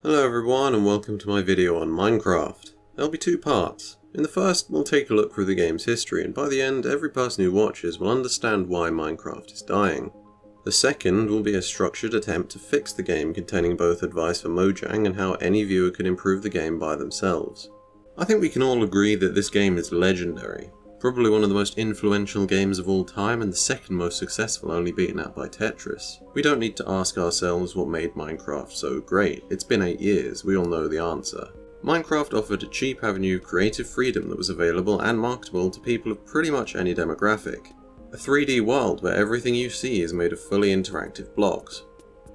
Hello everyone and welcome to my video on Minecraft. There'll be two parts. In the first, we'll take a look through the game's history, and by the end, every person who watches will understand why Minecraft is dying. The second will be a structured attempt to fix the game, containing both advice for Mojang and how any viewer could improve the game by themselves. I think we can all agree that this game is legendary. Probably one of the most influential games of all time and the second most successful, only beaten out by Tetris. We don't need to ask ourselves what made Minecraft so great. It's been 8 years, we all know the answer. Minecraft offered a cheap avenue of creative freedom that was available and marketable to people of pretty much any demographic. A 3D world where everything you see is made of fully interactive blocks.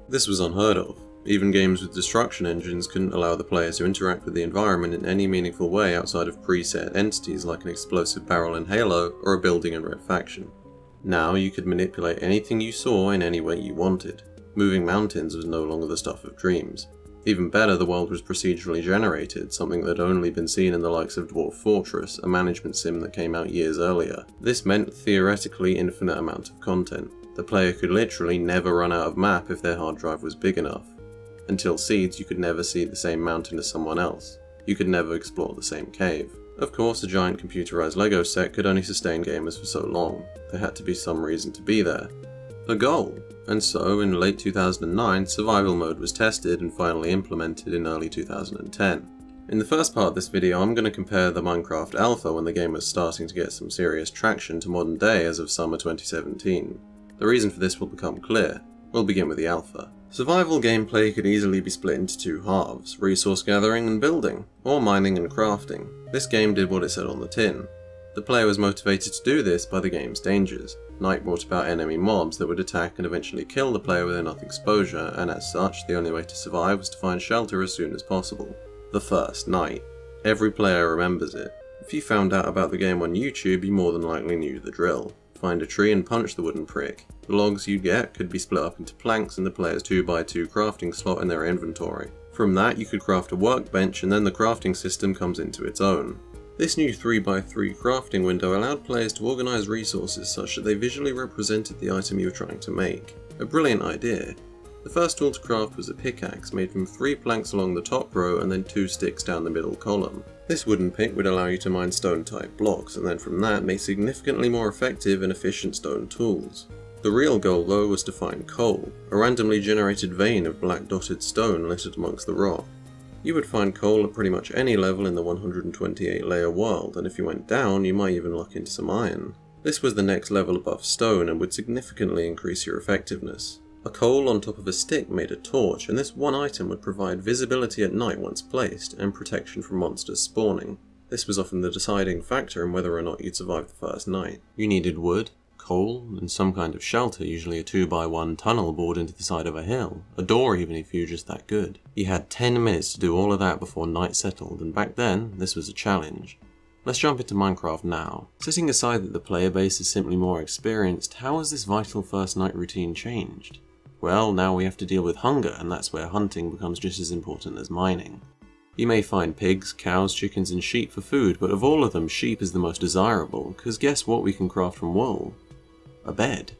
This was unheard of. Even games with destruction engines couldn't allow the players to interact with the environment in any meaningful way outside of preset entities like an explosive barrel in Halo or a building in Red Faction. Now you could manipulate anything you saw in any way you wanted. Moving mountains was no longer the stuff of dreams. Even better, the world was procedurally generated, something that had only been seen in the likes of Dwarf Fortress, a management sim that came out years earlier. This meant theoretically infinite amount of content. The player could literally never run out of map if their hard drive was big enough. Until Seeds, you could never see the same mountain as someone else. You could never explore the same cave. Of course, a giant computerized Lego set could only sustain gamers for so long. There had to be some reason to be there. A goal. And so, in late 2009, survival mode was tested and finally implemented in early 2010. In the first part of this video, I'm going to compare the Minecraft alpha, when the game was starting to get some serious traction, to modern day as of summer 2017. The reason for this will become clear. We'll begin with the alpha. Survival gameplay could easily be split into two halves, resource gathering and building, or mining and crafting. This game did what it said on the tin. The player was motivated to do this by the game's dangers. Night brought about enemy mobs that would attack and eventually kill the player with enough exposure, and as such, the only way to survive was to find shelter as soon as possible. The first night. Every player remembers it. If you found out about the game on YouTube, you more than likely knew the drill. Find a tree and punch the wooden prick. The logs you get could be split up into planks in the player's 2x2 crafting slot in their inventory. From that you could craft a workbench, and then the crafting system comes into its own. This new 3x3 crafting window allowed players to organise resources such that they visually represented the item you were trying to make. A brilliant idea. The first tool to craft was a pickaxe made from 3 planks along the top row and then 2 sticks down the middle column. This wooden pick would allow you to mine stone type blocks, and then from that make significantly more effective and efficient stone tools. The real goal though was to find coal, a randomly generated vein of black dotted stone littered amongst the rock. You would find coal at pretty much any level in the 128 layer world, and if you went down you might even luck into some iron. This was the next level above stone and would significantly increase your effectiveness. A coal on top of a stick made a torch, and this one item would provide visibility at night once placed, and protection from monsters spawning. This was often the deciding factor in whether or not you'd survive the first night. You needed wood, coal, and some kind of shelter, usually a 2x1 tunnel bored into the side of a hill, a door even if you were just that good. You had 10 minutes to do all of that before night settled, and back then, this was a challenge. Let's jump into Minecraft now. Setting aside that the player base is simply more experienced, how has this vital first night routine changed? Well, now we have to deal with hunger, and that's where hunting becomes just as important as mining. You may find pigs, cows, chickens and sheep for food, but of all of them, sheep is the most desirable, because guess what we can craft from wool? A bed.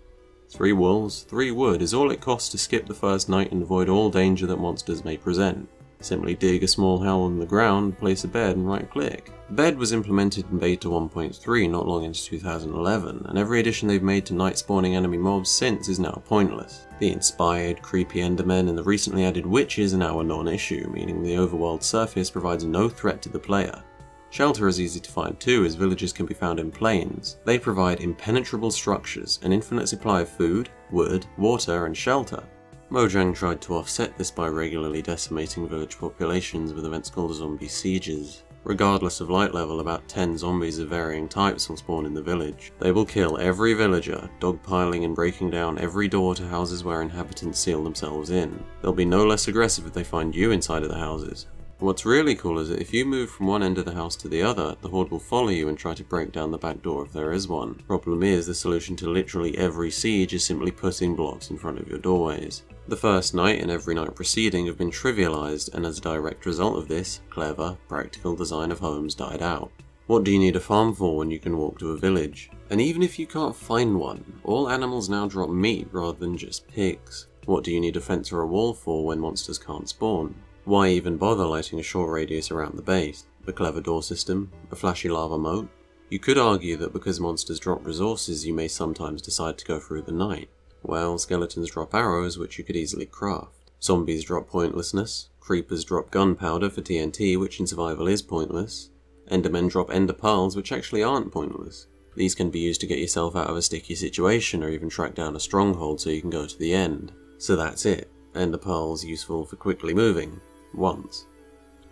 3 wools, 3 wood is all it costs to skip the first night and avoid all danger that monsters may present. Simply dig a small hole in the ground, place a bed and right click. The bed was implemented in beta 1.3 not long into 2011, and every addition they've made to night spawning enemy mobs since is now pointless. The inspired, creepy endermen and the recently added witches are now a non-issue, meaning the overworld surface provides no threat to the player. Shelter is easy to find too, as villages can be found in plains. They provide impenetrable structures, an infinite supply of food, wood, water and shelter. Mojang tried to offset this by regularly decimating village populations with events called zombie sieges. Regardless of light level, about 10 zombies of varying types will spawn in the village. They will kill every villager, dogpiling and breaking down every door to houses where inhabitants seal themselves in. They'll be no less aggressive if they find you inside of the houses. What's really cool is that if you move from one end of the house to the other, the horde will follow you and try to break down the back door if there is one. Problem is, the solution to literally every siege is simply putting blocks in front of your doorways. The first night and every night preceding have been trivialized, and as a direct result of this, clever, practical design of homes died out. What do you need a farm for when you can walk to a village? And even if you can't find one, all animals now drop meat rather than just pigs. What do you need a fence or a wall for when monsters can't spawn? Why even bother lighting a short radius around the base? A clever door system? A flashy lava moat? You could argue that because monsters drop resources, you may sometimes decide to go through the night. Well, skeletons drop arrows, which you could easily craft. Zombies drop pointlessness. Creepers drop gunpowder for TNT, which in survival is pointless. Endermen drop ender pearls, which actually aren't pointless. These can be used to get yourself out of a sticky situation, or even track down a stronghold so you can go to the end. So that's it. Ender pearls useful for quickly moving. Once.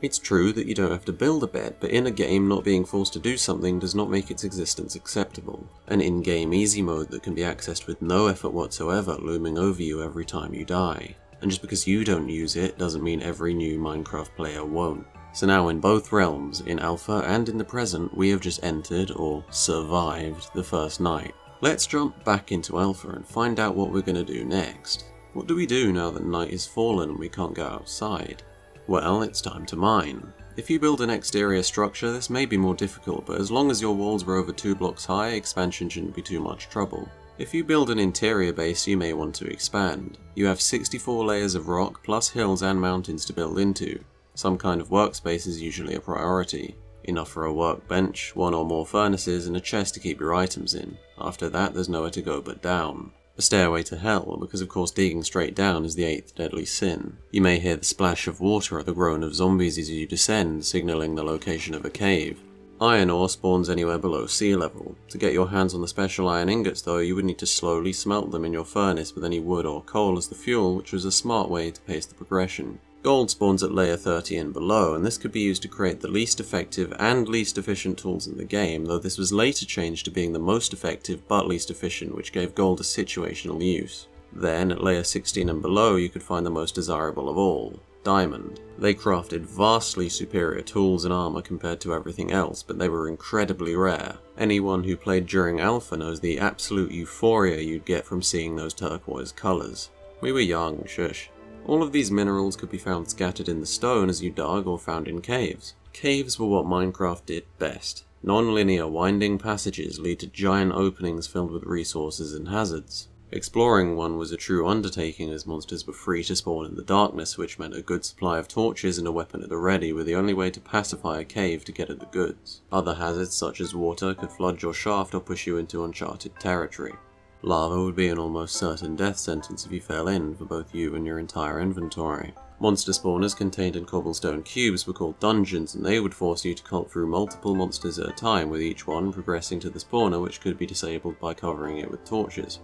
It's true that you don't have to build a bed, but in a game, not being forced to do something does not make its existence acceptable. An in-game easy mode that can be accessed with no effort whatsoever looming over you every time you die. And just because you don't use it doesn't mean every new Minecraft player won't. So now in both realms, in Alpha and in the present, we have just entered, or survived, the first night. Let's jump back into Alpha and find out what we're going to do next. What do we do now that night is fallen and we can't go outside? Well, it's time to mine. If you build an exterior structure, this may be more difficult, but as long as your walls are over 2 blocks high, expansion shouldn't be too much trouble. If you build an interior base, you may want to expand. You have 64 layers of rock, plus hills and mountains to build into. Some kind of workspace is usually a priority. Enough for a workbench, 1 or more furnaces, and a chest to keep your items in. After that, there's nowhere to go but down. A stairway to hell, because of course digging straight down is the 8th deadly sin. You may hear the splash of water or the groan of zombies as you descend, signalling the location of a cave. Iron ore spawns anywhere below sea level. To get your hands on the special iron ingots though, you would need to slowly smelt them in your furnace with any wood or coal as the fuel, which was a smart way to pace the progression. Gold spawns at layer 30 and below, and this could be used to create the least effective and least efficient tools in the game, though this was later changed to being the most effective but least efficient, which gave gold a situational use. Then, at layer 16 and below, you could find the most desirable of all, diamond. They crafted vastly superior tools and armor compared to everything else, but they were incredibly rare. Anyone who played during Alpha knows the absolute euphoria you'd get from seeing those turquoise colors. We were young, shush. All of these minerals could be found scattered in the stone as you dug or found in caves. Caves were what Minecraft did best. Non-linear winding passages lead to giant openings filled with resources and hazards. Exploring one was a true undertaking as monsters were free to spawn in the darkness, which meant a good supply of torches and a weapon at the ready were the only way to pacify a cave to get at the goods. Other hazards such as water could flood your shaft or push you into uncharted territory. Lava would be an almost certain death sentence if you fell in for both you and your entire inventory. Monster spawners contained in cobblestone cubes were called dungeons, and they would force you to cull through multiple monsters at a time, with each one progressing to the spawner, which could be disabled by covering it with torches.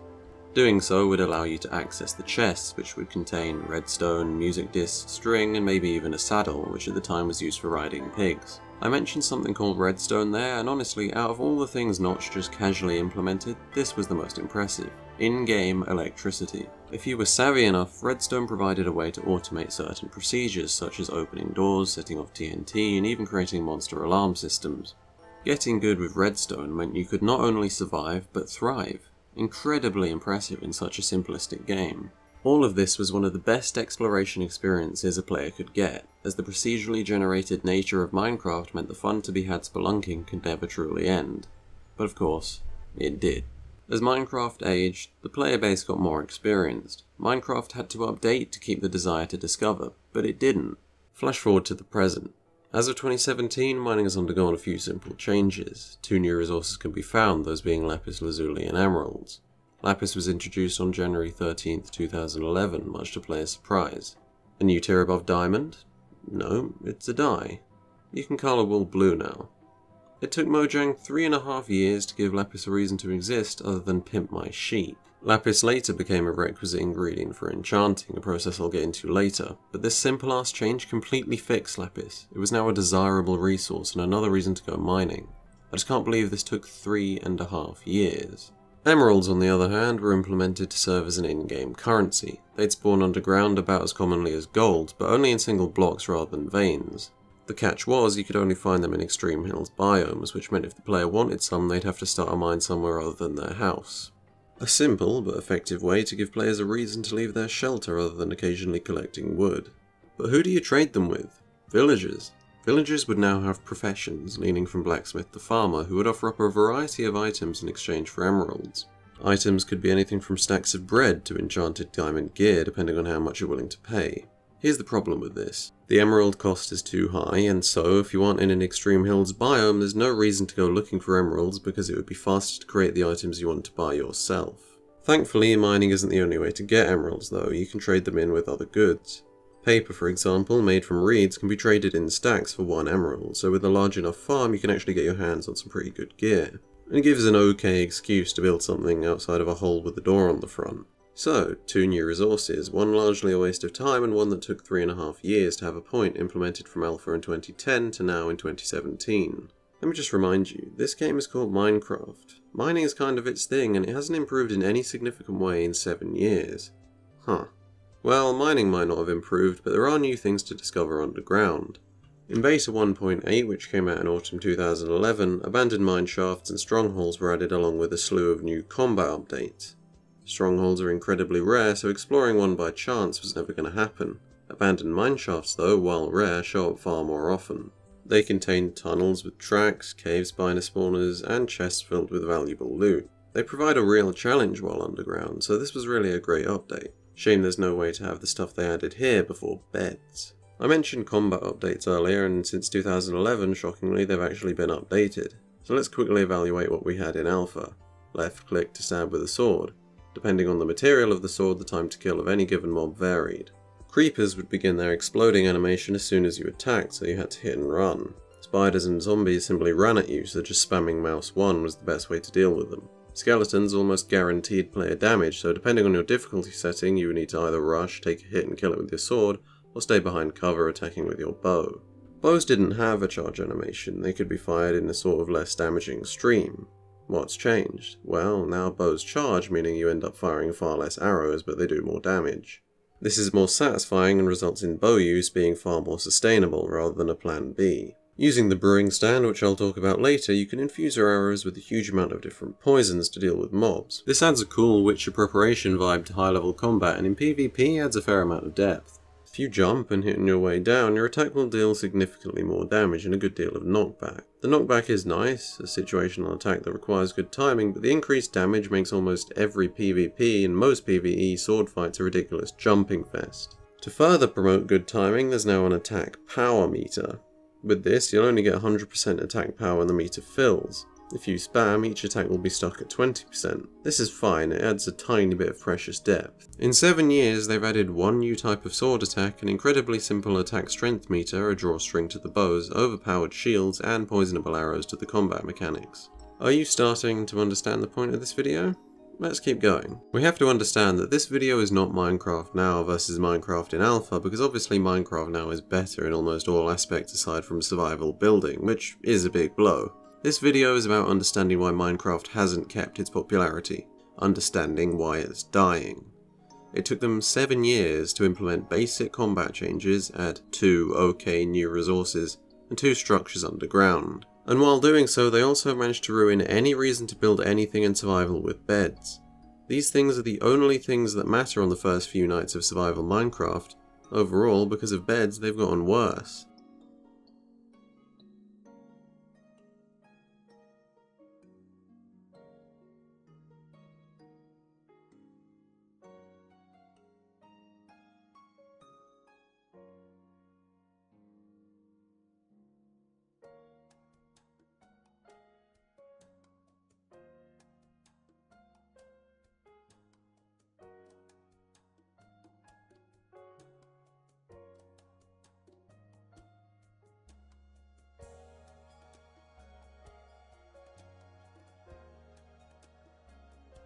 Doing so would allow you to access the chests, which would contain redstone, music discs, string, and maybe even a saddle, which at the time was used for riding pigs. I mentioned something called redstone there, and honestly, out of all the things Notch just casually implemented, this was the most impressive. In-game electricity. If you were savvy enough, redstone provided a way to automate certain procedures, such as opening doors, setting off TNT, and even creating monster alarm systems. Getting good with redstone meant you could not only survive, but thrive. Incredibly impressive in such a simplistic game. All of this was one of the best exploration experiences a player could get, as the procedurally generated nature of Minecraft meant the fun to be had spelunking could never truly end. But of course, it did. As Minecraft aged, the player base got more experienced. Minecraft had to update to keep the desire to discover, but it didn't. Flash forward to the present. As of 2017, mining has undergone a few simple changes. 2 new resources can be found, those being lapis lazuli and emeralds. Lapis was introduced on January 13th, 2011, much to players' surprise. A new tier above diamond? No, it's a dye. You can colour wool blue now. It took Mojang 3.5 years to give lapis a reason to exist other than pimp my sheep. Lapis later became a requisite ingredient for enchanting, a process I'll get into later, but this simple ass change completely fixed lapis. It was now a desirable resource and another reason to go mining. I just can't believe this took 3.5 years. Emeralds, on the other hand, were implemented to serve as an in-game currency. They'd spawn underground about as commonly as gold, but only in single blocks rather than veins. The catch was, you could only find them in extreme hills biomes, which meant if the player wanted some, they'd have to start a mine somewhere other than their house. A simple, but effective way to give players a reason to leave their shelter other than occasionally collecting wood. But who do you trade them with? Villagers. Villagers would now have professions, leaning from blacksmith to farmer, who would offer up a variety of items in exchange for emeralds. Items could be anything from stacks of bread to enchanted diamond gear, depending on how much you're willing to pay. Here's the problem with this. The emerald cost is too high, and so if you aren't in an extreme hills biome, there's no reason to go looking for emeralds because it would be faster to create the items you want to buy yourself. Thankfully, mining isn't the only way to get emeralds though, you can trade them in with other goods. Paper, for example, made from reeds can be traded in stacks for 1 emerald, so with a large enough farm you can actually get your hands on some pretty good gear. And it gives an okay excuse to build something outside of a hole with a door on the front. So, 2 new resources, one largely a waste of time and one that took 3.5 years to have a point implemented from alpha in 2010 to now in 2017. Let me just remind you, this game is called Minecraft. Mining is kind of its thing and it hasn't improved in any significant way in 7 years. Huh. Well, mining might not have improved, but there are new things to discover underground. In Beta 1.8, which came out in autumn 2011, abandoned mineshafts and strongholds were added along with a slew of new combat updates. Strongholds are incredibly rare, so exploring one by chance was never going to happen. Abandoned mineshafts though, while rare, show up far more often. They contain tunnels with tracks, cave spider spawners, and chests filled with valuable loot. They provide a real challenge while underground, so this was really a great update. Shame there's no way to have the stuff they added here before beds. I mentioned combat updates earlier, and since 2011, shockingly, they've actually been updated. So let's quickly evaluate what we had in alpha. Left click to stab with a sword. Depending on the material of the sword, the time to kill of any given mob varied. Creepers would begin their exploding animation as soon as you attacked, so you had to hit and run. Spiders and zombies simply ran at you, so just spamming mouse 1 was the best way to deal with them. Skeletons almost guaranteed player damage, so depending on your difficulty setting, you would need to either rush, take a hit and kill it with your sword, or stay behind cover attacking with your bow. Bows didn't have a charge animation, they could be fired in a sort of less damaging stream. What's changed? Well, now bows charge, meaning you end up firing far less arrows, but they do more damage. This is more satisfying and results in bow use being far more sustainable rather than a plan B. Using the brewing stand, which I'll talk about later, you can infuse your arrows with a huge amount of different poisons to deal with mobs. This adds a cool Witcher preparation vibe to high level combat, and in PvP adds a fair amount of depth. If you jump and hit on your way down, your attack will deal significantly more damage and a good deal of knockback. The knockback is nice, a situational attack that requires good timing, but the increased damage makes almost every PvP and most PvE sword fights a ridiculous jumping fest. To further promote good timing, there's now an attack power meter. With this, you'll only get 100% attack power when the meter fills. If you spam, each attack will be stuck at 20%. This is fine, it adds a tiny bit of precious depth. In 7 years, they've added one new type of sword attack, an incredibly simple attack strength meter, a drawstring to the bows, overpowered shields, and poisonable arrows to the combat mechanics. Are you starting to understand the point of this video? Let's keep going. We have to understand that this video is not Minecraft Now versus Minecraft in Alpha, because obviously Minecraft Now is better in almost all aspects aside from survival building, which is a big blow. This video is about understanding why Minecraft hasn't kept its popularity, understanding why it's dying. It took them 7 years to implement basic combat changes, add 2 okay new resources, and 2 structures underground. And while doing so, they also managed to ruin any reason to build anything in survival with beds. These things are the only things that matter on the first few nights of survival Minecraft. Overall, because of beds, they've gotten worse.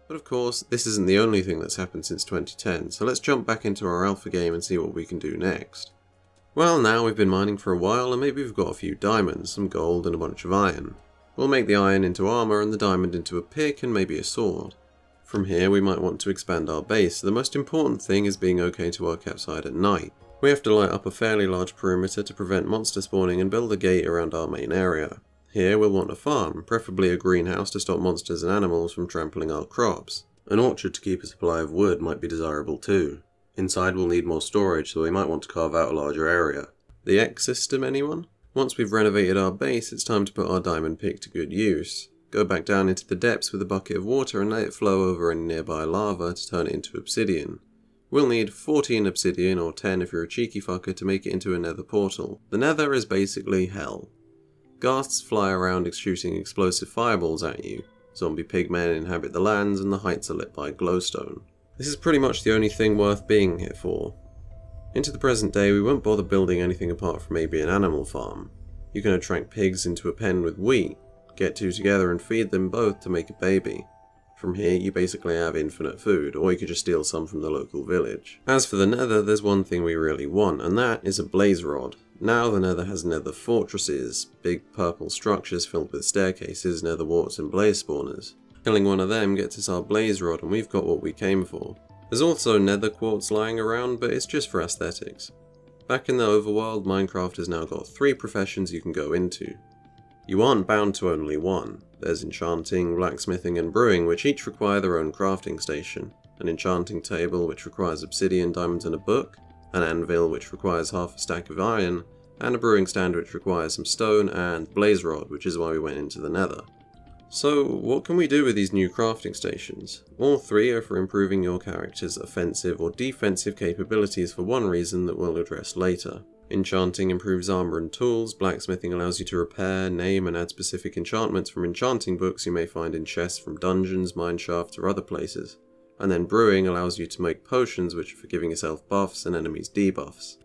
But of course, this isn't the only thing that's happened since 2010, so let's jump back into our alpha game and see what we can do next. Well, now we've been mining for a while and maybe we've got a few diamonds, some gold and a bunch of iron. We'll make the iron into armor and the diamond into a pick and maybe a sword. From here we might want to expand our base, so the most important thing is being okay to work outside at night. We have to light up a fairly large perimeter to prevent monster spawning and build a gate around our main area. Here we'll want a farm, preferably a greenhouse to stop monsters and animals from trampling our crops. An orchard to keep a supply of wood might be desirable too. Inside we'll need more storage, so we might want to carve out a larger area. The X system, anyone? Once we've renovated our base, it's time to put our diamond pick to good use. Go back down into the depths with a bucket of water and let it flow over any nearby lava to turn it into obsidian. We'll need 14 obsidian, or 10 if you're a cheeky fucker, to make it into a nether portal. The nether is basically hell. Ghasts fly around shooting explosive fireballs at you. Zombie pigmen inhabit the lands, and the heights are lit by glowstone. This is pretty much the only thing worth being here for. Into the present day, we won't bother building anything apart from maybe an animal farm. You can attract pigs into a pen with wheat, get two together and feed them both to make a baby. From here, you basically have infinite food, or you could just steal some from the local village. As for the nether, there's one thing we really want, and that is a blaze rod. Now the nether has nether fortresses, big purple structures filled with staircases, nether warts and blaze spawners. Killing one of them gets us our blaze rod, and we've got what we came for. There's also nether quartz lying around, but it's just for aesthetics. Back in the overworld, Minecraft has now got 3 professions you can go into. You aren't bound to only one. There's enchanting, blacksmithing and brewing, which each require their own crafting station. An enchanting table, which requires obsidian, diamonds and a book. An anvil, which requires half a stack of iron. And a brewing stand, which requires some stone, and blaze rod, which is why we went into the nether. So, what can we do with these new crafting stations? All 3 are for improving your character's offensive or defensive capabilities for one reason that we'll address later. Enchanting improves armor and tools, blacksmithing allows you to repair, name and add specific enchantments from enchanting books you may find in chests from dungeons, mineshafts or other places. And then brewing allows you to make potions which are for giving yourself buffs and enemies debuffs.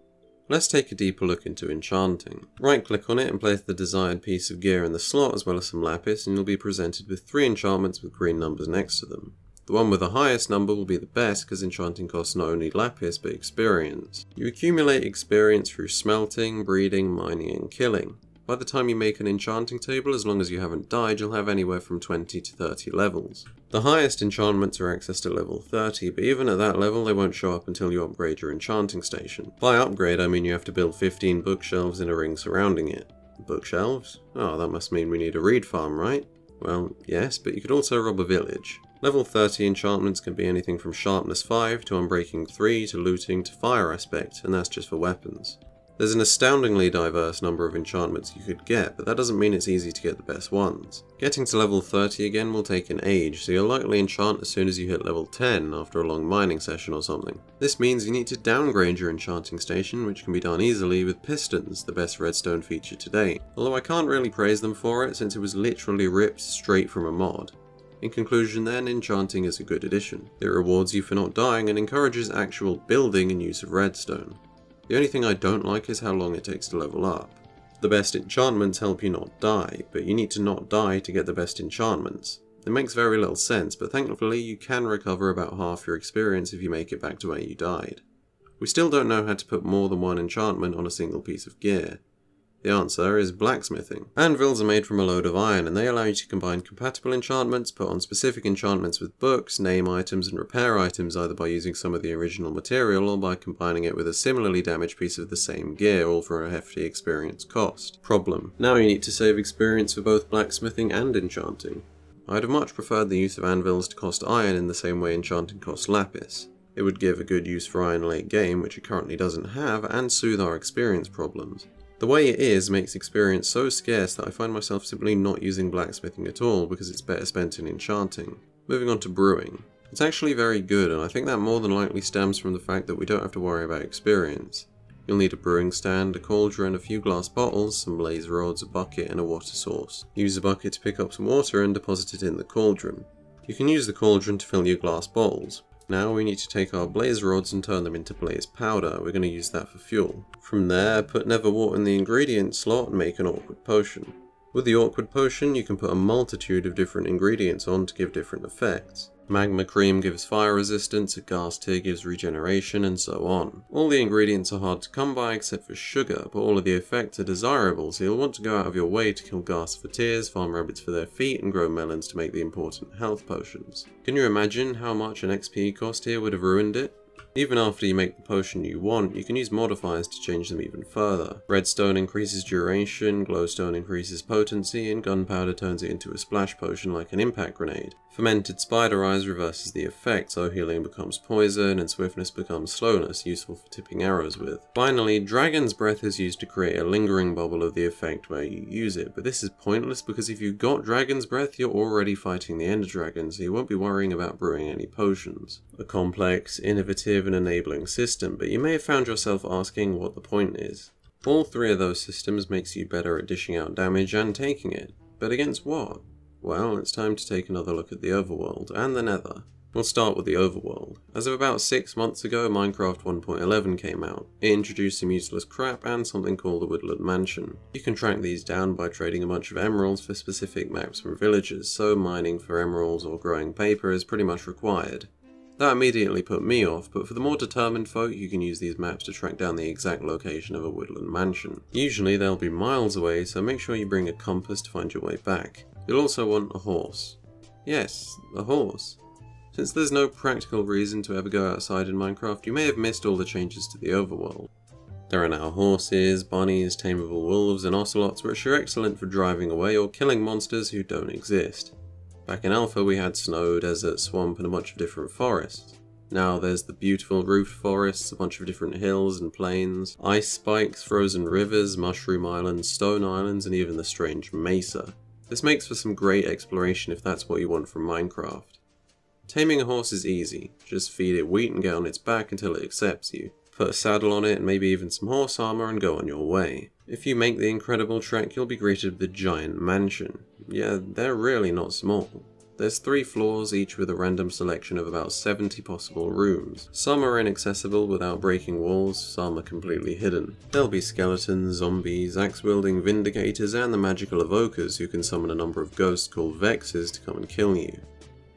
Let's take a deeper look into enchanting. Right click on it and place the desired piece of gear in the slot as well as some lapis, and you'll be presented with 3 enchantments with green numbers next to them. The one with the highest number will be the best because enchanting costs not only lapis but experience. You accumulate experience through smelting, breeding, mining and killing. By the time you make an enchanting table, as long as you haven't died, you'll have anywhere from 20 to 30 levels. The highest enchantments are accessed at level 30, but even at that level they won't show up until you upgrade your enchanting station. By upgrade I mean you have to build 15 bookshelves in a ring surrounding it. Bookshelves? Oh, that must mean we need a reed farm, right? Well, yes, but you could also rob a village. Level 30 enchantments can be anything from sharpness 5 to unbreaking 3 to looting to fire aspect, and that's just for weapons. There's an astoundingly diverse number of enchantments you could get, but that doesn't mean it's easy to get the best ones. Getting to level 30 again will take an age, so you'll likely enchant as soon as you hit level 10 after a long mining session or something. This means you need to downgrade your enchanting station, which can be done easily with pistons, the best redstone feature to date. Although I can't really praise them for it since it was literally ripped straight from a mod. In conclusion then, enchanting is a good addition. It rewards you for not dying and encourages actual building and use of redstone. The only thing I don't like is how long it takes to level up. The best enchantments help you not die, but you need to not die to get the best enchantments. It makes very little sense, but thankfully you can recover about half your experience if you make it back to where you died. We still don't know how to put more than one enchantment on a single piece of gear. The answer is blacksmithing. Anvils are made from a load of iron, and they allow you to combine compatible enchantments, put on specific enchantments with books, name items and repair items either by using some of the original material or by combining it with a similarly damaged piece of the same gear, all for a hefty experience cost. Problem: now you need to save experience for both blacksmithing and enchanting. I'd have much preferred the use of anvils to cost iron in the same way enchanting costs lapis. It would give a good use for iron late game, which it currently doesn't have, and soothe our experience problems. The way it is makes experience so scarce that I find myself simply not using blacksmithing at all because it's better spent in enchanting. Moving on to brewing. It's actually very good, and I think that more than likely stems from the fact that we don't have to worry about experience. You'll need a brewing stand, a cauldron, a few glass bottles, some blaze rods, a bucket and a water source. Use the bucket to pick up some water and deposit it in the cauldron. You can use the cauldron to fill your glass bottles. Now we need to take our blaze rods and turn them into blaze powder. We're going to use that for fuel. From there, put nether wart in the ingredient slot and make an awkward potion. With the awkward potion, you can put a multitude of different ingredients on to give different effects. Magma cream gives fire resistance, a ghast tear gives regeneration, and so on. All the ingredients are hard to come by except for sugar, but all of the effects are desirable, so you'll want to go out of your way to kill ghasts for tears, farm rabbits for their feet, and grow melons to make the important health potions. Can you imagine how much an XP cost here would have ruined it? Even after you make the potion you want, you can use modifiers to change them even further. Redstone increases duration, glowstone increases potency, and gunpowder turns it into a splash potion like an impact grenade. Fermented spider eyes reverses the effect, so healing becomes poison and swiftness becomes slowness, useful for tipping arrows with. Finally, Dragon's Breath is used to create a lingering bubble of the effect where you use it, but this is pointless because if you've got Dragon's Breath, you're already fighting the Ender Dragon, so you won't be worrying about brewing any potions. A complex, innovative and enabling system, but you may have found yourself asking what the point is. All three of those systems makes you better at dishing out damage and taking it, but against what? Well, it's time to take another look at the overworld, and the nether. We'll start with the overworld. As of about 6 months ago, Minecraft 1.11 came out. It introduced some useless crap and something called the Woodland Mansion. You can track these down by trading a bunch of emeralds for specific maps from villagers, so mining for emeralds or growing paper is pretty much required. That immediately put me off, but for the more determined folk, you can use these maps to track down the exact location of a woodland mansion. Usually they'll be miles away, so make sure you bring a compass to find your way back. You'll also want a horse. Yes, a horse. Since there's no practical reason to ever go outside in Minecraft, you may have missed all the changes to the overworld. There are now horses, bunnies, tameable wolves and ocelots, which are excellent for driving away or killing monsters who don't exist. Back in Alpha we had snow, desert, swamp and a bunch of different forests. Now there's the beautiful roofed forests, a bunch of different hills and plains, ice spikes, frozen rivers, mushroom islands, stone islands and even the strange mesa. This makes for some great exploration if that's what you want from Minecraft. Taming a horse is easy, just feed it wheat and get on its back until it accepts you. Put a saddle on it and maybe even some horse armor and go on your way. If you make the incredible trek, you'll be greeted with a giant mansion. Yeah, they're really not small. There's 3 floors, each with a random selection of about 70 possible rooms. Some are inaccessible without breaking walls, some are completely hidden. There'll be skeletons, zombies, axe-wielding vindicators, and the magical evokers who can summon a number of ghosts called Vexes to come and kill you.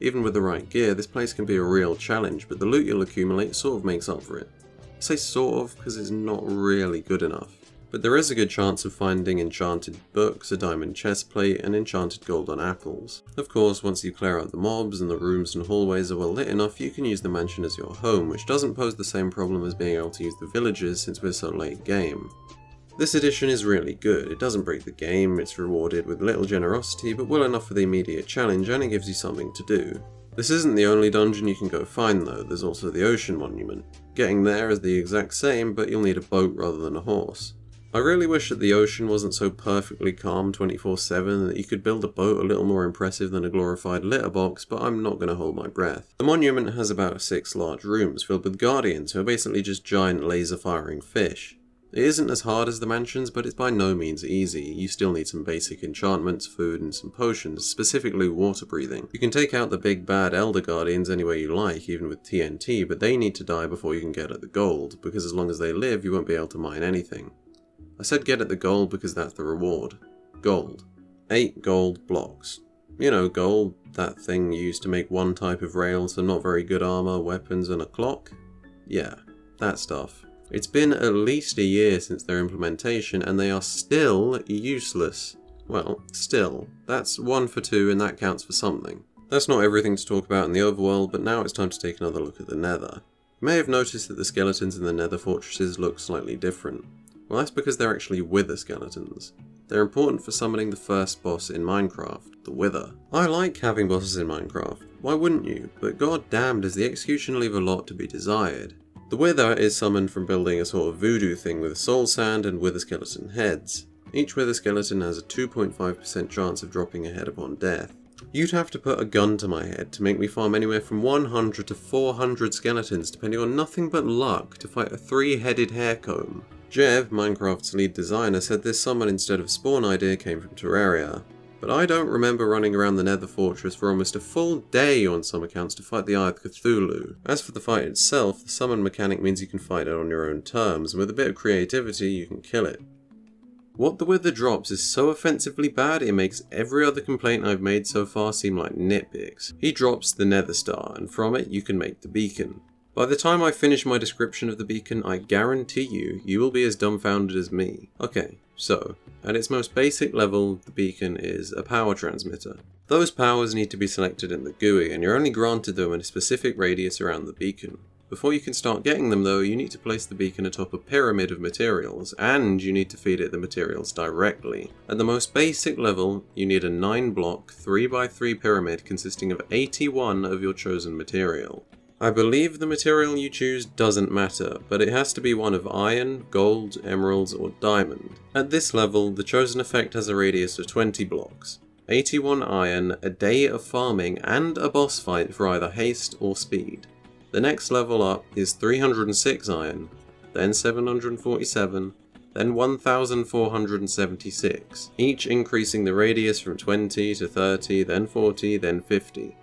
Even with the right gear, this place can be a real challenge, but the loot you'll accumulate sort of makes up for it. I say sort of because it's not really good enough. But there is a good chance of finding enchanted books, a diamond chestplate, and enchanted golden apples. Of course, once you clear out the mobs and the rooms and hallways are well lit enough, you can use the mansion as your home, which doesn't pose the same problem as being able to use the villages since we're so late game. This edition is really good. It doesn't break the game, it's rewarded with little generosity, but well enough for the immediate challenge, and it gives you something to do. This isn't the only dungeon you can go find though, there's also the Ocean Monument. Getting there is the exact same, but you'll need a boat rather than a horse. I really wish that the ocean wasn't so perfectly calm 24/7 that you could build a boat a little more impressive than a glorified litter box, but I'm not going to hold my breath. The monument has about 6 large rooms filled with guardians who are basically just giant laser firing fish. It isn't as hard as the mansions, but it's by no means easy. You still need some basic enchantments, food and some potions, specifically water breathing. You can take out the big bad Elder Guardians any way you like, even with TNT, but they need to die before you can get at the gold, because as long as they live you won't be able to mine anything. I said get at the gold because that's the reward. Gold. 8 gold blocks. You know, gold, that thing used to make one type of rail, some not very good armor, weapons and a clock? Yeah, that stuff. It's been at least a year since their implementation and they are still useless. Well, still. That's 1 for 2 and that counts for something. That's not everything to talk about in the overworld, but now it's time to take another look at the nether. You may have noticed that the skeletons in the nether fortresses look slightly different. Well, that's because they're actually wither skeletons. They're important for summoning the first boss in Minecraft, the Wither. I like having bosses in Minecraft, why wouldn't you? But god damn does the execution leave a lot to be desired. The Wither is summoned from building a sort of voodoo thing with soul sand and wither skeleton heads. Each wither skeleton has a 2.5% chance of dropping a head upon death. You'd have to put a gun to my head to make me farm anywhere from 100 to 400 skeletons depending on nothing but luck to fight a 3-headed haircomb. Jev, Minecraft's lead designer, said this summon instead of spawn idea came from Terraria. But I don't remember running around the Nether Fortress for almost a full day on some accounts to fight the Eye of Cthulhu. As for the fight itself, the summon mechanic means you can fight it on your own terms, and with a bit of creativity you can kill it. What the Wither drops is so offensively bad it makes every other complaint I've made so far seem like nitpicks. He drops the Nether Star, and from it you can make the beacon. By the time I finish my description of the beacon, I guarantee you will be as dumbfounded as me. Okay, so, at its most basic level, the beacon is a power transmitter. Those powers need to be selected in the GUI, and you're only granted them in a specific radius around the beacon. Before you can start getting them though, you need to place the beacon atop a pyramid of materials, and you need to feed it the materials directly. At the most basic level, you need a 9-block 3x3 pyramid consisting of 81 of your chosen material. I believe the material you choose doesn't matter, but it has to be one of iron, gold, emeralds, or diamond. At this level, the chosen effect has a radius of 20 blocks. 81 iron, a day of farming, and a boss fight for either haste or speed. The next level up is 306 iron, then 747, then 1476, each increasing the radius from 20 to 30, then 40, then 50.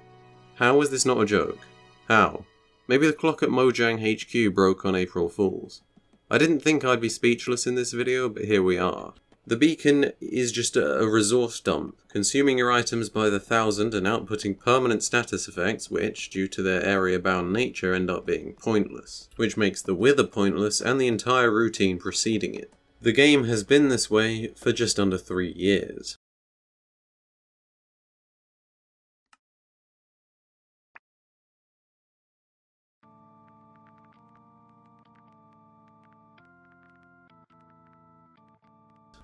How is this not a joke? How? Maybe the clock at Mojang HQ broke on April Fools. I didn't think I'd be speechless in this video, but here we are. The beacon is just a resource dump, consuming your items by the thousand and outputting permanent status effects which, due to their area-bound nature, end up being pointless, which makes the wither pointless and the entire routine preceding it. The game has been this way for just under 3 years.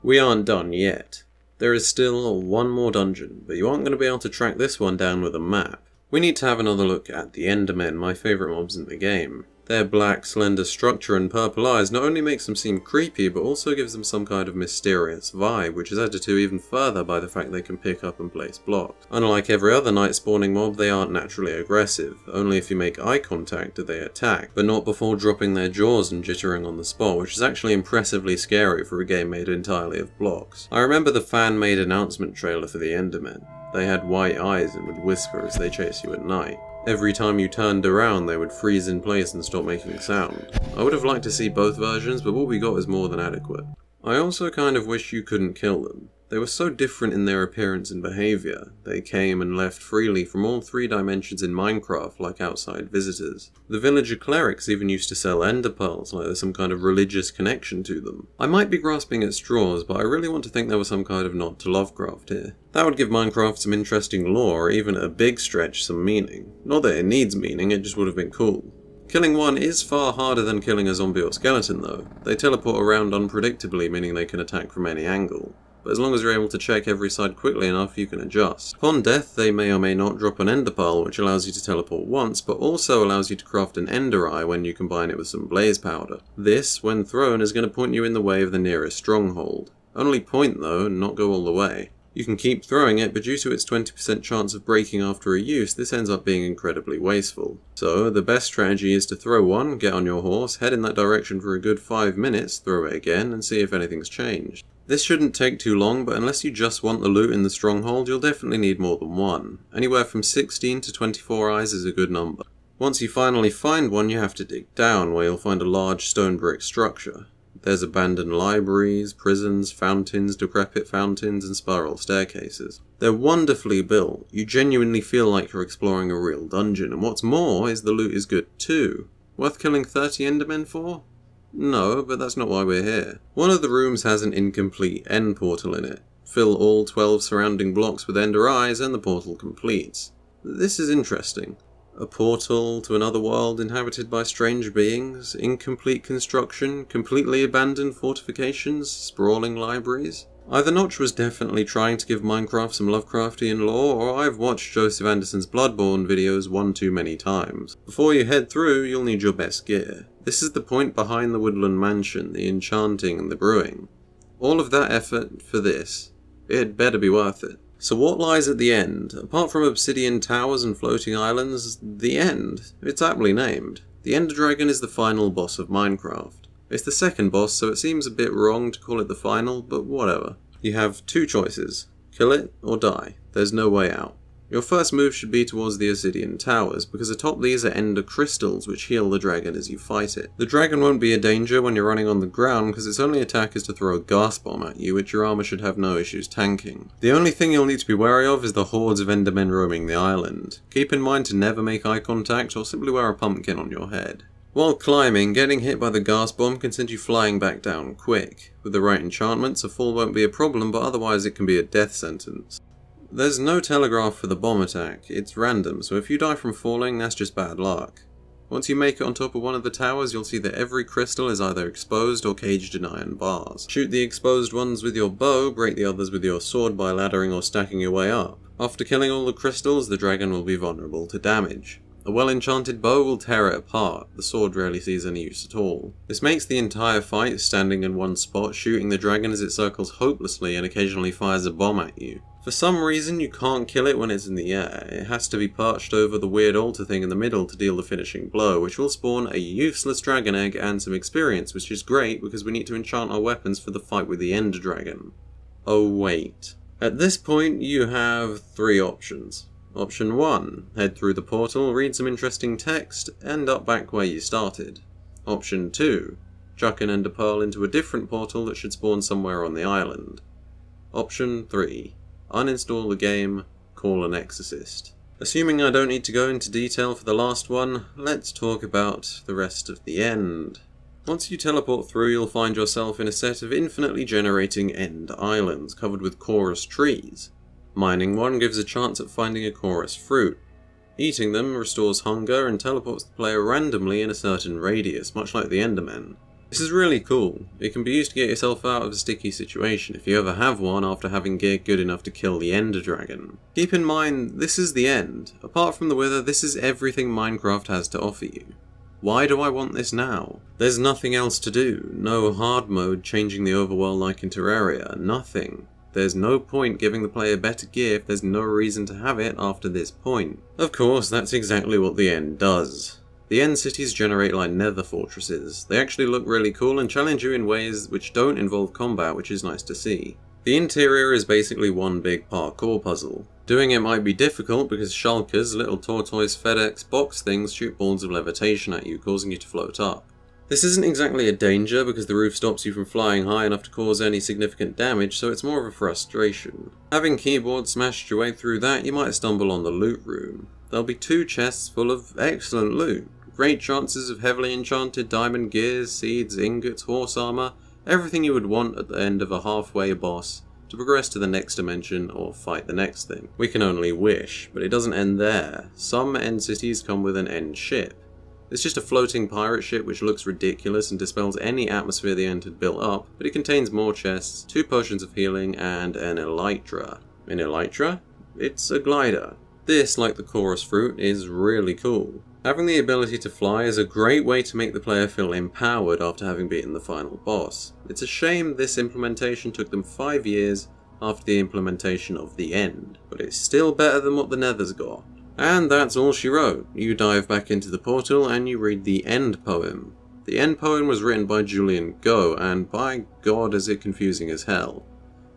We aren't done yet. There is still one more dungeon, but you aren't going to be able to track this one down with a map. We need to have another look at the Endermen, my favourite mobs in the game. Their black, slender structure and purple eyes not only makes them seem creepy, but also gives them some kind of mysterious vibe, which is added to even further by the fact they can pick up and place blocks. Unlike every other night spawning mob, they aren't naturally aggressive. Only if you make eye contact do they attack, but not before dropping their jaws and jittering on the spot, which is actually impressively scary for a game made entirely of blocks. I remember the fan-made announcement trailer for the Endermen. They had white eyes and would whisper as they chase you at night. Every time you turned around, they would freeze in place and stop making a sound. I would have liked to see both versions, but what we got is more than adequate. I also kind of wish you couldn't kill them. They were so different in their appearance and behaviour. They came and left freely from all 3 dimensions in Minecraft like outside visitors. The villager clerics even used to sell ender pearls like there's some kind of religious connection to them. I might be grasping at straws, but I really want to think there was some kind of nod to Lovecraft here. That would give Minecraft some interesting lore, or even at a big stretch some meaning. Not that it needs meaning, it just would have been cool. Killing one is far harder than killing a zombie or skeleton though. They teleport around unpredictably, meaning they can attack from any angle. But as long as you're able to check every side quickly enough, you can adjust. Upon death, they may or may not drop an ender pearl, which allows you to teleport once, but also allows you to craft an ender eye when you combine it with some blaze powder. This, when thrown, is going to point you in the way of the nearest stronghold. Only point though, and not go all the way. You can keep throwing it, but due to its 20% chance of breaking after a use, this ends up being incredibly wasteful. So, the best strategy is to throw one, get on your horse, head in that direction for a good 5 minutes, throw it again, and see if anything's changed. This shouldn't take too long, but unless you just want the loot in the stronghold, you'll definitely need more than one. Anywhere from 16 to 24 eyes is a good number. Once you finally find one, you have to dig down, where you'll find a large stone brick structure. There's abandoned libraries, prisons, fountains, decrepit fountains, and spiral staircases. They're wonderfully built. You genuinely feel like you're exploring a real dungeon, and what's more is the loot is good too. Worth killing 30 Endermen for? No, but that's not why we're here. One of the rooms has an incomplete end portal in it. Fill all 12 surrounding blocks with ender eyes and the portal completes. This is interesting. A portal to another world inhabited by strange beings, incomplete construction, completely abandoned fortifications, sprawling libraries. Either Notch was definitely trying to give Minecraft some Lovecraftian lore, or I've watched Joseph Anderson's Bloodborne videos one too many times. Before you head through, you'll need your best gear. This is the point behind the Woodland Mansion, the enchanting and the brewing. All of that effort for this. It better be worth it. So what lies at the end? Apart from obsidian towers and floating islands, the end. It's aptly named. The Ender Dragon is the final boss of Minecraft. It's the second boss, so it seems a bit wrong to call it the final, but whatever. You have 2 choices. Kill it or die. There's no way out. Your first move should be towards the obsidian towers, because atop these are ender crystals which heal the dragon as you fight it. The dragon won't be a danger when you're running on the ground, because its only attack is to throw a gas bomb at you, which your armor should have no issues tanking. The only thing you'll need to be wary of is the hordes of endermen roaming the island. Keep in mind to never make eye contact, or simply wear a pumpkin on your head. While climbing, getting hit by the gas bomb can send you flying back down quick. With the right enchantments, a fall won't be a problem, but otherwise it can be a death sentence. There's no telegraph for the bomb attack, it's random, so if you die from falling, that's just bad luck. Once you make it on top of one of the towers, you'll see that every crystal is either exposed or caged in iron bars. Shoot the exposed ones with your bow, break the others with your sword by laddering or stacking your way up. After killing all the crystals, the dragon will be vulnerable to damage. A well-enchanted bow will tear it apart, the sword rarely sees any use at all. This makes the entire fight standing in one spot, shooting the dragon as it circles hopelessly and occasionally fires a bomb at you. For some reason you can't kill it when it's in the air, it has to be perched over the weird altar thing in the middle to deal the finishing blow, which will spawn a useless dragon egg and some experience, which is great because we need to enchant our weapons for the fight with the End Dragon. Oh wait. At this point you have 3 options. Option 1. Head through the portal, read some interesting text, end up back where you started. Option 2. Chuck an ender pearl into a different portal that should spawn somewhere on the island. Option 3. Uninstall the game, call an exorcist. Assuming I don't need to go into detail for the last one, let's talk about the rest of the end. Once you teleport through, you'll find yourself in a set of infinitely generating end islands covered with chorus trees. Mining one gives a chance at finding a chorus fruit. Eating them restores hunger and teleports the player randomly in a certain radius, much like the Endermen. This is really cool. It can be used to get yourself out of a sticky situation if you ever have one after having gear good enough to kill the Ender Dragon. Keep in mind, this is the end. Apart from the Wither, this is everything Minecraft has to offer you. Why do I want this now? There's nothing else to do. No hard mode changing the overworld like in Terraria. Nothing. There's no point giving the player better gear if there's no reason to have it after this point. Of course, that's exactly what the End does. The End cities generate like nether fortresses. They actually look really cool and challenge you in ways which don't involve combat, which is nice to see. The interior is basically one big parkour puzzle. Doing it might be difficult because shulkers, little tortoise FedEx box things, shoot balls of levitation at you, causing you to float up. This isn't exactly a danger because the roof stops you from flying high enough to cause any significant damage, so it's more of a frustration. Having keyboard smashed your way through that, you might stumble on the loot room. There'll be 2 chests full of excellent loot. Great chances of heavily enchanted diamond gears, seeds, ingots, horse armor, everything you would want at the end of a halfway boss to progress to the next dimension or fight the next thing. We can only wish, but it doesn't end there. Some End cities come with an End ship. It's just a floating pirate ship which looks ridiculous and dispels any atmosphere the End had built up, but it contains more chests, 2 potions of healing, and an elytra. An elytra? It's a glider. This, like the chorus fruit, is really cool. Having the ability to fly is a great way to make the player feel empowered after having beaten the final boss. It's a shame this implementation took them 5 years after the implementation of the End, but it's still better than what the Nether's got. And that's all she wrote. You dive back into the portal and you read the End poem. The End poem was written by Julian Go, and by God is it confusing as hell.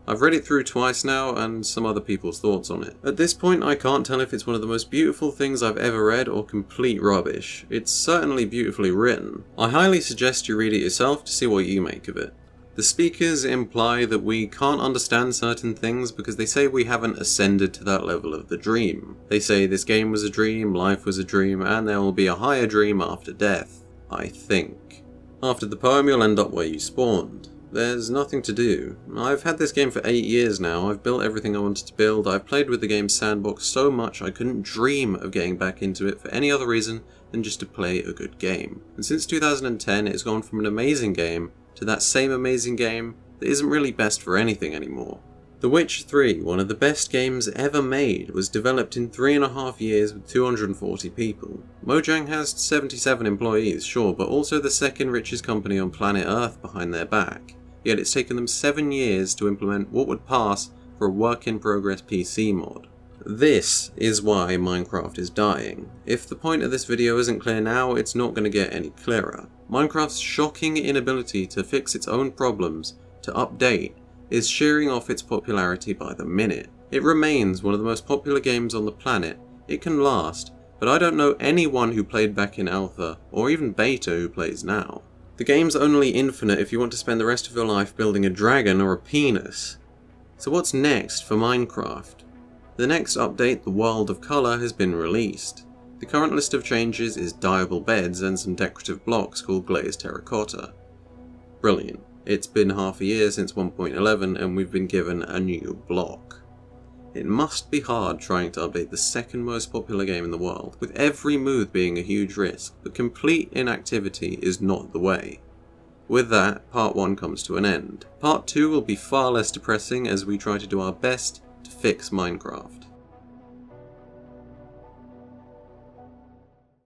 I've read it through twice now, and some other people's thoughts on it. At this point I can't tell if it's one of the most beautiful things I've ever read or complete rubbish. It's certainly beautifully written. I highly suggest you read it yourself to see what you make of it. The speakers imply that we can't understand certain things because they say we haven't ascended to that level of the dream. They say this game was a dream, life was a dream, and there will be a higher dream after death. I think. After the poem you'll end up where you spawned. There's nothing to do. I've had this game for 8 years now, I've built everything I wanted to build, I've played with the game's sandbox so much I couldn't dream of getting back into it for any other reason than just to play a good game. And since 2010 it's gone from an amazing game to that same amazing game that isn't really best for anything anymore. The Witcher 3, one of the best games ever made, was developed in 3.5 years with 240 people. Mojang has 77 employees, sure, but also the second richest company on planet Earth behind their back. Yet it's taken them 7 years to implement what would pass for a work-in-progress PC mod. This is why Minecraft is dying. If the point of this video isn't clear now, it's not going to get any clearer. Minecraft's shocking inability to fix its own problems, to update, is shearing off its popularity by the minute. It remains one of the most popular games on the planet. It can last, but I don't know anyone who played back in alpha, or even beta who plays now. The game's only infinite if you want to spend the rest of your life building a dragon or a penis. So what's next for Minecraft? The next update, The World of Colour, has been released. The current list of changes is dyeable beds and some decorative blocks called glazed terracotta. Brilliant. It's been half a year since 1.11 and we've been given a new block. It must be hard trying to update the second most popular game in the world, with every move being a huge risk, but complete inactivity is not the way. With that, part 1 comes to an end. Part 2 will be far less depressing as we try to do our best to fix Minecraft.